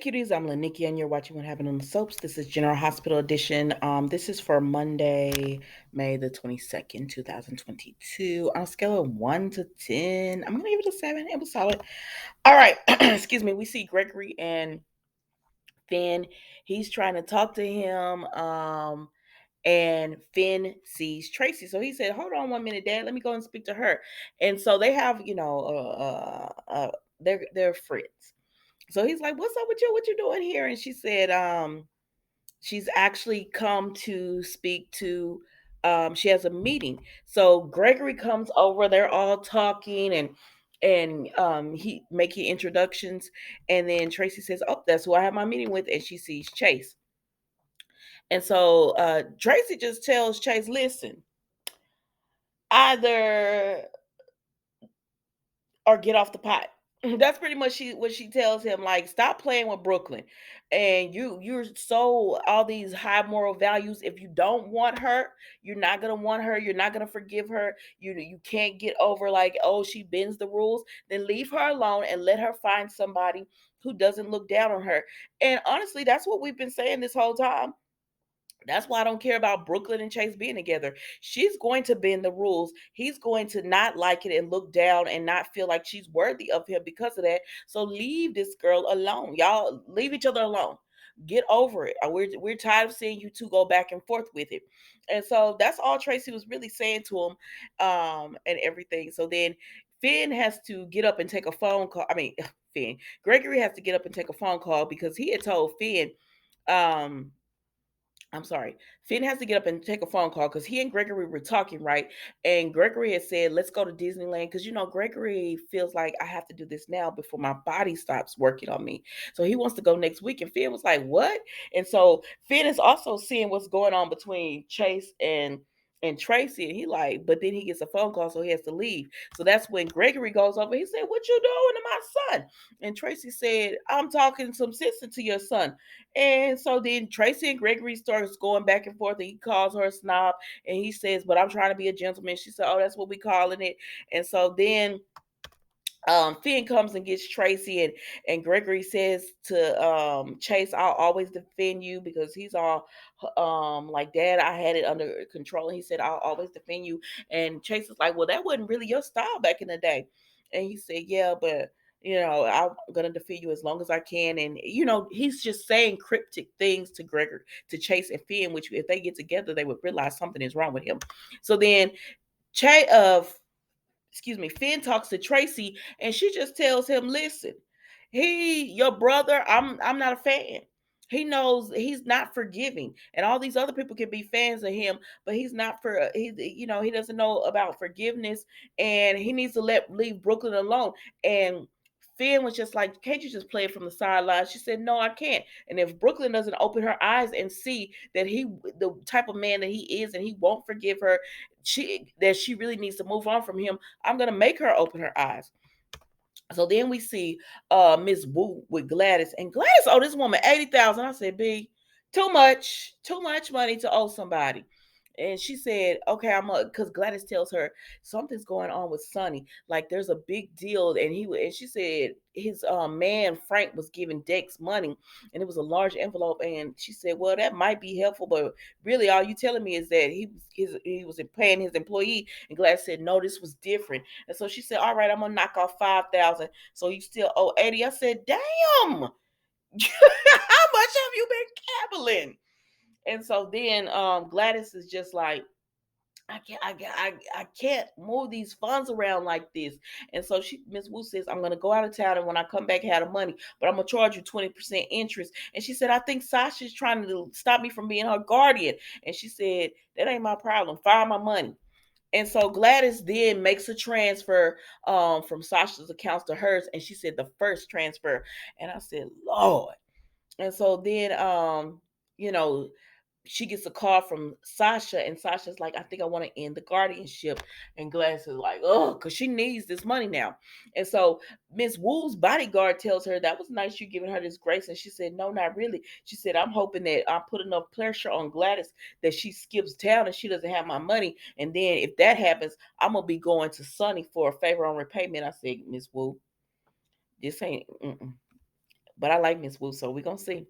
cuties, I'm Lanikia, and you're watching What Happened on the Soaps. This is General Hospital Edition. This is for Monday, May the 22nd, 2022. On a scale of 1 to 10, I'm going to give it a 7. It was solid. All right. Excuse me. We see Gregory and Finn. He's trying to talk to him. And Finn sees Tracy. So he said, "Hold on 1 minute, Dad. Let me go and speak to her." And so they have, they're friends. So he's like, "What's up with you? What you doing here?" And she said, she's actually come to speak to she has a meeting. So Gregory comes over, they're all talking and he making introductions, and then Tracy says, "Oh, that's who I have my meeting with," and she sees Chase. And so Tracy just tells Chase, "Listen, either or get off the pot." That's pretty much what she tells him. Like, stop playing with Brooklyn, and you're so all these high moral values. If you don't want her, you're not gonna want her. You're not gonna forgive her. You can't get over like, oh, she bends the rules. Then leave her alone and let her find somebody who doesn't look down on her. And honestly, that's what we've been saying this whole time. That's why I don't care about Brooklyn and Chase being together. She's going to bend the rules. He's going to not like it and look down and not feel like she's worthy of him because of that. So leave this girl alone. Y'all leave each other alone. Get over it. We're tired of seeing you two go back and forth with it. And so that's all Tracy was really saying to him, and everything. So then Finn has to get up and take a phone call. I mean, Finn. Gregory has to get up and take a phone call because he had told Finn, um, I'm sorry. Finn has to get up and take a phone call because he and Gregory were talking, right? And Gregory had said, "Let's go to Disneyland." Because, Gregory feels like I have to do this now before my body stops working on me. So he wants to go next week. And Finn was like, "What?" And so Finn is also seeing what's going on between Chase and Tracy. And he like, but then he gets a phone call, so he has to leave. So that's when Gregory goes over. He said, "What you doing to my son?" And Tracy said, "I'm talking some sense into your son." And so then Tracy and Gregory starts going back and forth, and he calls her a snob, and he says, "But I'm trying to be a gentleman." She said, "Oh, that's what we calling it." And so then Finn comes and gets Tracy, and Gregory says to Chase, "I'll always defend you," because he's all like, "Dad, I had it under control." And he said, "I'll always defend you." And Chase is like, "Well, that wasn't really your style back in the day." And he said, "Yeah, but I'm gonna defend you as long as I can." And he's just saying cryptic things to Gregory, to Chase and Finn, which if they get together, they would realize something is wrong with him. So then Chase Finn talks to Tracy, and she just tells him, "Listen, your brother, I'm not a fan. He knows he's not forgiving, and all these other people can be fans of him, but he's not for he doesn't know about forgiveness, and he needs to leave Brooklyn alone." And Finn was just like, "Can't you just play it from the sidelines?" She said, "No, I can't. And if Brooklyn doesn't open her eyes and see that the type of man that he is, and he won't forgive her, she really needs to move on from him, I'm gonna make her open her eyes." So then we see Miss Wu with Gladys, and Gladys owe this woman 80,000. I said, "B, too much money to owe somebody." And she said, "Okay, because Gladys tells her something's going on with Sonny. Like there's a big deal." And she said his man Frank was giving Dex money, and it was a large envelope. And she said, "Well, that might be helpful, but really, all you telling me is that he was paying his employee." And Gladys said, "No, this was different." And so she said, "All right, I'm gonna knock off 5,000. So you still owe 80." I said, "Damn, how much have you been cabbling?" And so then Gladys is just like, I can't move these funds around like this." And so Miss Wu says, "I'm gonna go out of town, and when I come back, have the money, but I'm gonna charge you 20% interest." And she said, "I think Sasha's trying to stop me from being her guardian." And she said, "That ain't my problem. Find my money." And so Gladys then makes a transfer from Sasha's accounts to hers, and she said the first transfer. And I said, "Lord." And so then you know, she gets a call from Sasha, and Sasha's like, "I think I want to end the guardianship." And Gladys is like, "Oh," because she needs this money now. And so Miss Wu's bodyguard tells her, "That was nice, you giving her this grace." And she said, "No, not really." She said, "I'm hoping that I put enough pressure on Gladys that she skips town and she doesn't have my money. And then if that happens, I'm going to be going to Sonny for a favor on repayment." I said, "Miss Wu, this ain't, mm-mm. But I like Miss Wu, so we're gonna see.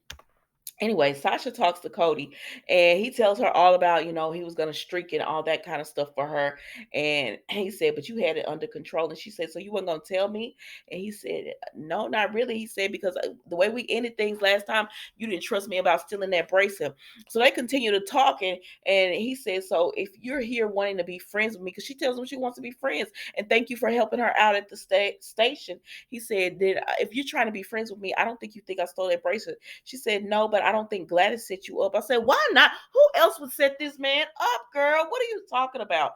Anyway, Sasha talks to Cody and he tells her all about, he was going to streak and all that kind of stuff for her. And he said, but you had it under control. And she said, so you weren't going to tell me? And he said, no, not really. He said, because the way we ended things last time, you didn't trust me about stealing that bracelet. So they continue to talk. And he said, so if you're here wanting to be friends with me, because she tells him she wants to be friends, and thank you for helping her out at the station. He said, that if you're trying to be friends with me, I don't think you think I stole that bracelet. She said, no, but I don't think Gladys set you up. I said, why not? Who else would set this man up, girl? What are you talking about?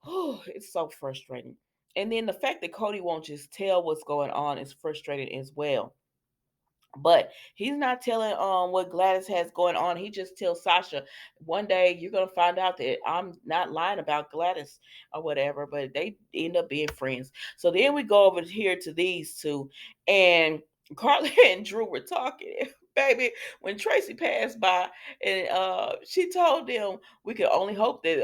Oh, it's so frustrating. And then the fact that Cody won't just tell what's going on is frustrating as well. But he's not telling what Gladys has going on. He just tells Sasha, one day you're gonna find out that I'm not lying about Gladys or whatever. But they end up being friends. So then we go over here to these two, and Carly and Drew were talking. Baby, when Tracy passed by and she told them we can only hope that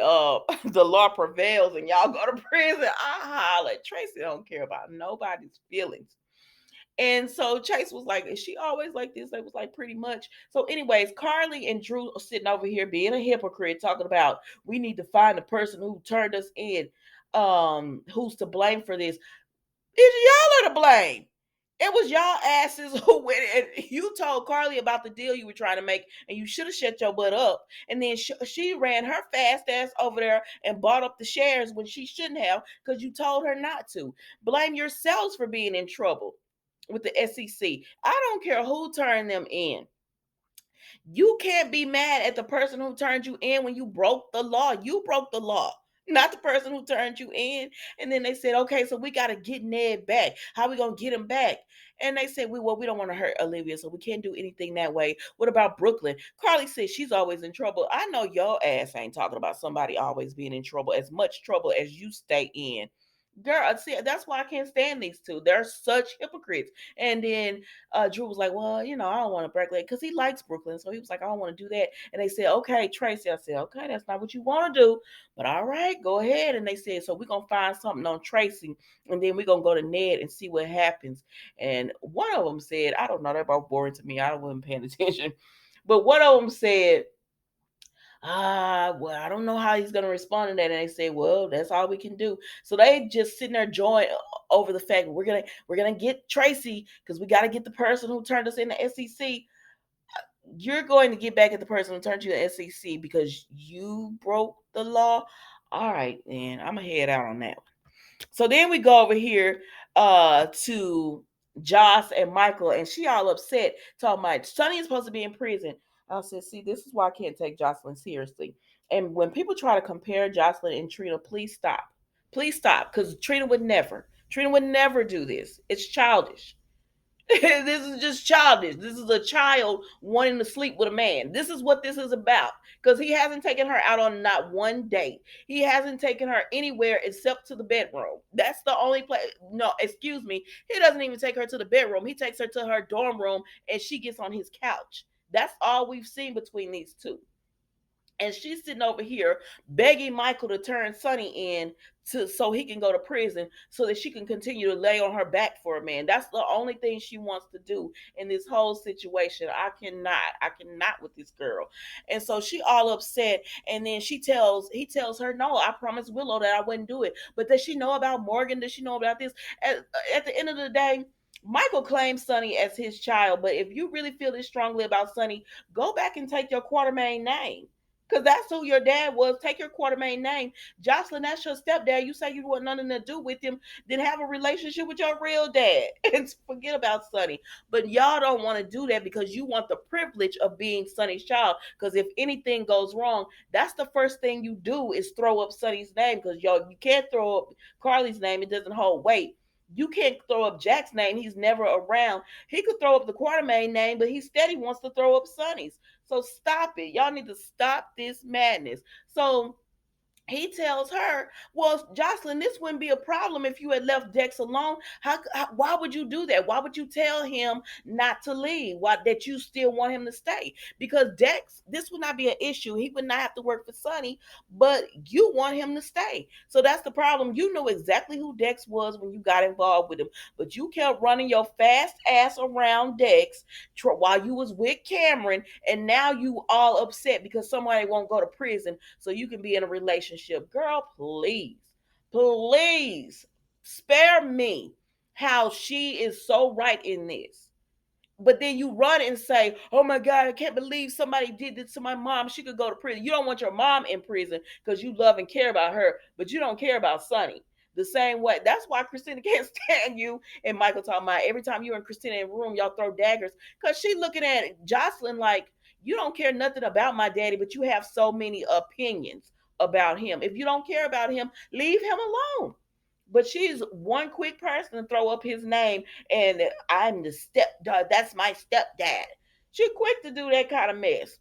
the law prevails and y'all go to prison. I hollered. Tracy don't care about nobody's feelings. And so Chase was like, is she always like this? They was like, pretty much. So, anyways, Carly and Drew are sitting over here being a hypocrite, talking about we need to find the person who turned us in. Who's to blame for this? Y'all are to blame. It was y'all asses who went and you told Carly about the deal you were trying to make, and you should have shut your butt up. And then she ran her fast ass over there and bought up the shares when she shouldn't have because you told her not to. Blame yourselves for being in trouble with the SEC. I don't care who turned them in. You can't be mad at the person who turned you in when you broke the law. You broke the law, not the person who turned you in. And then they said, okay, so we got to get Ned back. How we going to get him back? And they said, we don't want to hurt Olivia, so we can't do anything that way. What about Brooklyn? Carly said she's always in trouble. I know your ass ain't talking about somebody always being in trouble, as much trouble as you stay in. Girl, see, that's why I can't stand these two. They're such hypocrites. And then Drew was like, well, I don't want to break leg because he likes Brooklyn. So he was like, I don't want to do that. And they said, okay, Tracy. I said, okay, that's not what you want to do. But all right, go ahead. And they said, so we're going to find something on Tracy. And then we're going to go to Ned and see what happens. And one of them said, I don't know, they're both boring to me. I wasn't paying attention. But one of them said, well, I don't know how he's gonna respond to that. And they say, well, that's all we can do. So they just sitting there joy over the fact we're gonna get Tracy because we got to get the person who turned us in the SEC. You're going to get back at the person who turned you in the SEC because you broke the law. All right, then I'm gonna head out on that one. So then we go over here to Joss and Michael, and she all upset, talking about Sonny is supposed to be in prison. I said, see, this is why I can't take Jocelyn seriously. And when people try to compare Jocelyn and Trina, please stop. Please stop, because Trina would never. Trina would never do this. It's childish. This is just childish. This is a child wanting to sleep with a man. This is what this is about. Because he hasn't taken her out on not one date. He hasn't taken her anywhere except to the bedroom. That's the only place. No, excuse me. He doesn't even take her to the bedroom. He takes her to her dorm room and she gets on his couch. That's all we've seen between these two. And she's sitting over here begging Michael to turn Sonny in so he can go to prison so that she can continue to lay on her back for a man. That's the only thing she wants to do in this whole situation. I cannot with this girl. And so she all upset. And then he tells her, no, I promised Willow that I wouldn't do it. But does she know about Morgan? Does she know about this? At the end of the day, Michael claims Sonny as his child, but if you really feel this strongly about Sonny, go back and take your Quartermain name. Because that's who your dad was. Take your Quartermain name. Jocelyn, that's your stepdad. You say you want nothing to do with him, then have a relationship with your real dad and forget about Sonny. But y'all don't want to do that because you want the privilege of being Sonny's child. Because if anything goes wrong, that's the first thing you do is throw up Sonny's name because you can't throw up Carly's name. It doesn't hold weight. You can't throw up Jack's name. He's never around. He could throw up the Quartermain name, but he steady wants to throw up Sonny's. So stop it. Y'all need to stop this madness. So he tells her, "Well, Jocelyn, this wouldn't be a problem if you had left Dex alone. Why would you do that? Why would you tell him not to leave? Why that you still want him to stay? Because Dex, this would not be an issue. He would not have to work for Sonny, but you want him to stay. So that's the problem. You know exactly who Dex was when you got involved with him, but you kept running your fast ass around Dex while you was with Cameron, and now you all upset because somebody won't go to prison so you can be in a relationship. Girl, please, please spare me how she is so right in this. But then you run and say, "Oh my God, I can't believe somebody did this to my mom. She could go to prison." You don't want your mom in prison because you love and care about her, but you don't care about Sonny the same way. That's why Christina can't stand you and Michael talking about every time you and Christina in a room, y'all throw daggers because she looking at Jocelyn like, you don't care nothing about my daddy, but you have so many opinions about him. If you don't care about him, leave him alone. But she's one quick person to throw up his name, and I'm the stepdad. That's my stepdad. She quick to do that kind of mess.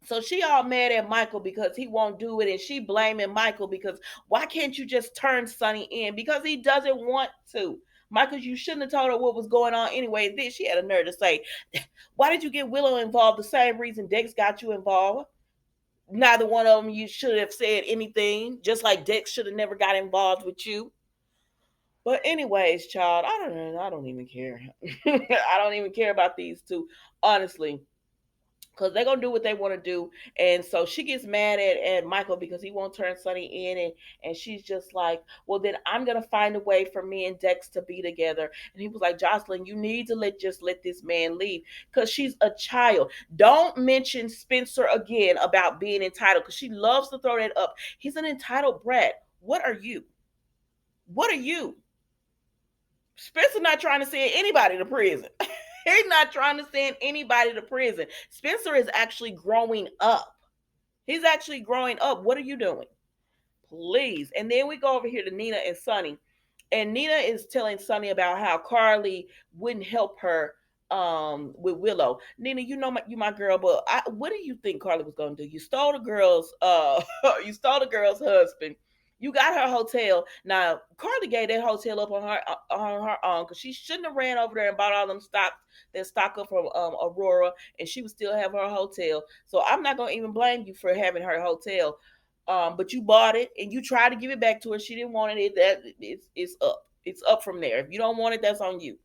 So she all mad at Michael because he won't do it, and she blaming Michael because why can't you just turn Sonny in? Because he doesn't want to. Michael, you shouldn't have told her what was going on anyway. Then she had a nerve to say, "Why did you get Willow involved? The same reason Dex got you involved. Neither one of them you should have said anything. Just like Dex should have never got involved with you." But anyways, child, I don't know. I don't even care. I don't even care about these two, honestly, because they're gonna do what they want to do. And so she gets mad at Michael because he won't turn Sonny in, and she's just like, "Well, then I'm gonna find a way for me and Dex to be together." And he was like, "Jocelyn, you need to let this man leave because she's a child. Don't mention Spencer again about being entitled because she loves to throw that up. He's an entitled brat. What are you? What are you?" Spencer not trying to send anybody to prison. He's not trying to send anybody to prison. Spencer is actually growing up. He's actually growing up. What are you doing? Please. And then we go over here to Nina and Sonny. And Nina is telling Sonny about how Carly wouldn't help her with Willow. Nina, you know you my girl, but what do you think Carly was gonna do? You stole the girl's you stole the girl's husband. You got her hotel. Now Carly gave that hotel up on her own because she shouldn't have ran over there and bought all them stock up from Aurora, and she would still have her hotel. So I'm not gonna even blame you for having her hotel. But you bought it and you tried to give it back to her. She didn't want it. That it's up. It's up from there. If you don't want it, that's on you.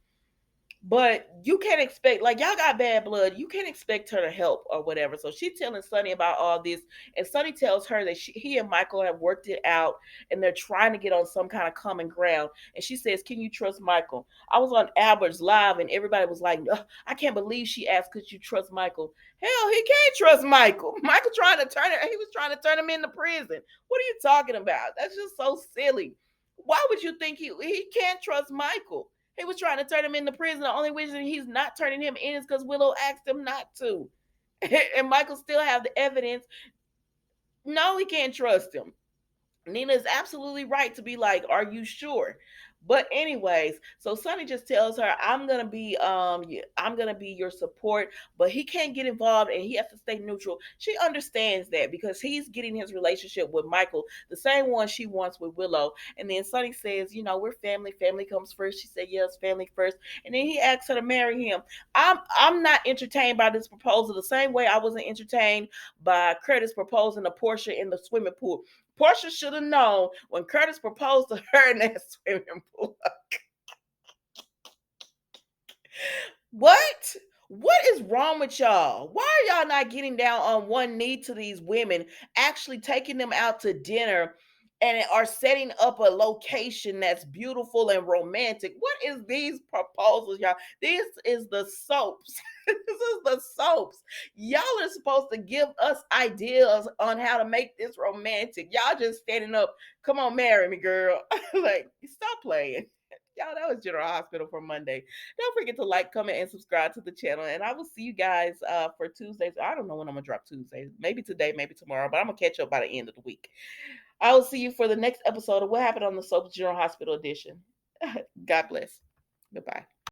But you can't expect, like, y'all got bad blood. You can't expect her to help or whatever. So she's telling Sonny about all this, and Sonny tells her that he and Michael have worked it out, and they're trying to get on some kind of common ground. And she says, "Can you trust Michael?" I was on Albert's live, and everybody was like, "I can't believe she asked, could you trust Michael?" Hell, he can't trust Michael. Michael trying to turn it. He was trying to turn him into prison. What are you talking about? That's just so silly. Why would you think he can't trust Michael? He was trying to turn him into prison. The only reason he's not turning him in is because Willow asked him not to. And Michael still have the evidence. No, he can't trust him. Nina is absolutely right to be like, "Are you sure?" But anyways, so Sonny just tells her, I'm gonna be your support, but he can't get involved and he has to stay neutral. She understands that because he's getting his relationship with Michael, the same one she wants with Willow. And then Sonny says, "We're family. Family comes first." She said, "Yes, family first." And then he asks her to marry him. I'm not entertained by this proposal the same way I wasn't entertained by Curtis proposing to Portia in the swimming pool. Portia should have known when Curtis proposed to her in that swimming pool. What? What is wrong with y'all? Why are y'all not getting down on one knee to these women, actually taking them out to dinner and are setting up a location that's beautiful and romantic? What is these proposals, y'all? This is the soaps. This is the soaps. Y'all are supposed to give us ideas on how to make this romantic. Y'all just standing up, "Come on, marry me, girl." Like, stop playing. Y'all, that was General Hospital for Monday. Don't forget to like, comment, and subscribe to the channel. And I will see you guys for Tuesdays. I don't know when I'm gonna drop Tuesdays. Maybe today, maybe tomorrow, but I'm gonna catch up by the end of the week. I will see you for the next episode of What Happened on the Soaps General Hospital edition. God bless. Goodbye.